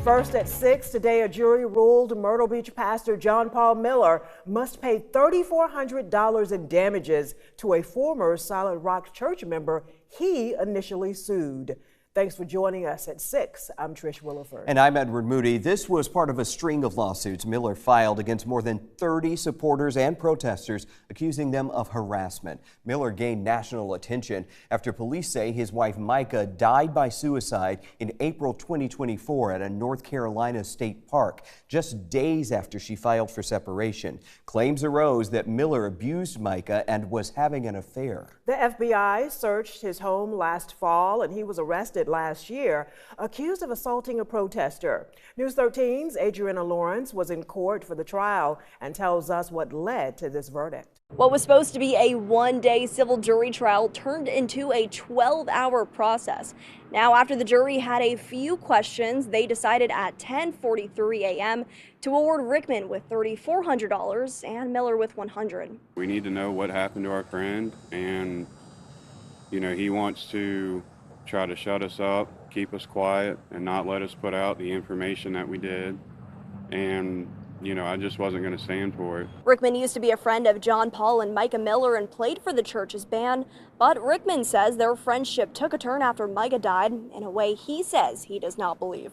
First at 6 today, a jury ruled Myrtle Beach pastor John Paul Miller must pay $3,400 in damages to a former Solid Rock church member he initially sued. Thanks for joining us at 6. I'm Trish Williford. And I'm Edward Moody. This was part of a string of lawsuits Miller filed against more than 30 supporters and protesters, accusing them of harassment. Miller gained national attention after police say his wife Micah died by suicide in April 2024 at a North Carolina state park, just days after she filed for separation. Claims arose that Miller abused Micah and was having an affair. The FBI searched his home last fall and he was arrested last year, accused of assaulting a protester. News 13's Adriana Lawrence was in court for the trial and tells us what led to this verdict. What was supposed to be a one-day civil jury trial turned into a 12-hour process. Now, after the jury had a few questions, they decided at 10:43 a.m. to award Rickman with $3,400 and Miller with $100. We need to know what happened to our friend, and he wants to try to shut us up, keep us quiet, and not let us put out the information that we did. And I just wasn't going to stand for it. Rickman used to be a friend of John Paul and Micah Miller and played for the church's band, but Rickman says their friendship took a turn after Micah died in a way he says he does not believe.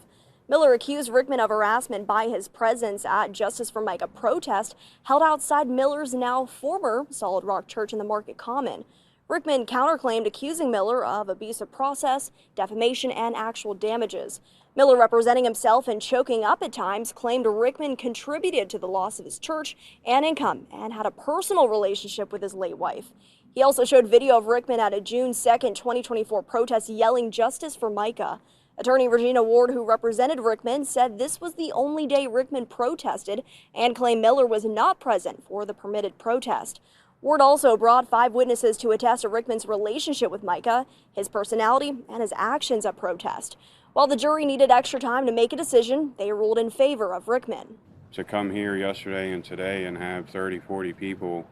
Miller accused Rickman of harassment by his presence at Justice for Micah protest held outside Miller's now former Solid Rock church in the Market Common. Rickman counterclaimed, accusing Miller of abusive process, defamation, and actual damages. Miller, representing himself and choking up at times, claimed Rickman contributed to the loss of his church and income and had a personal relationship with his late wife. He also showed video of Rickman at a June 2nd, 2024 protest yelling justice for Micah. Attorney Regina Ward, who represented Rickman, said this was the only day Rickman protested and claimed Miller was not present for the permitted protest. Ward also brought 5 witnesses to attest to Rickman's relationship with Micah, his personality, and his actions at protest. While the jury needed extra time to make a decision, they ruled in favor of Rickman. To come here yesterday and today and have 30, 40 people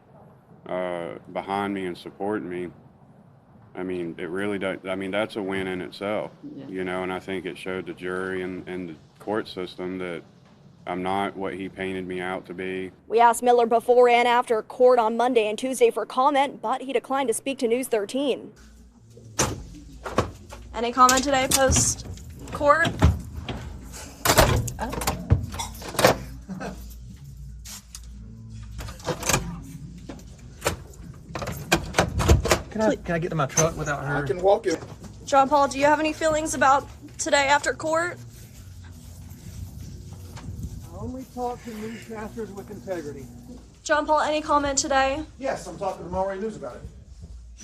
behind me and supporting me, it really does. That's a win in itself, and I think it showed the jury and the court system that I'm not what he painted me out to be. We asked Miller before and after court on Monday and Tuesday for comment, but he declined to speak to News 13. Any comment today post court? Can I get to my truck without her? I can walk you. John Paul, do you have any feelings about today after court? I only talk to newscasters with integrity. John Paul, any comment today? Yes, I'm talking to Mulray News about it.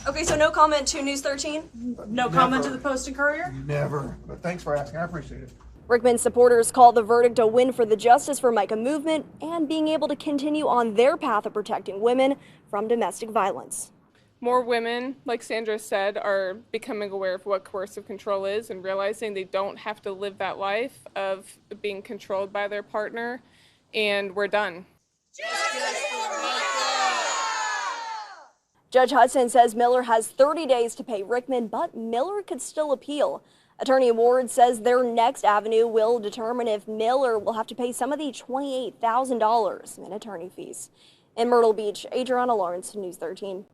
Okay, so no comment to News 13? No comment to the Post and Courier? Never. But thanks for asking. I appreciate it. Rickman's supporters called the verdict a win for the Justice for Micah movement and being able to continue on their path of protecting women from domestic violence. More women, like Sandra said, are becoming aware of what coercive control is and realizing they don't have to live that life of being controlled by their partner, and we're done. Judge Hudson says Miller has 30 days to pay Rickman, but Miller could still appeal. Attorney Ward says their next avenue will determine if Miller will have to pay some of the $28,000 in attorney fees. In Myrtle Beach, Adriana Lawrence, News 13.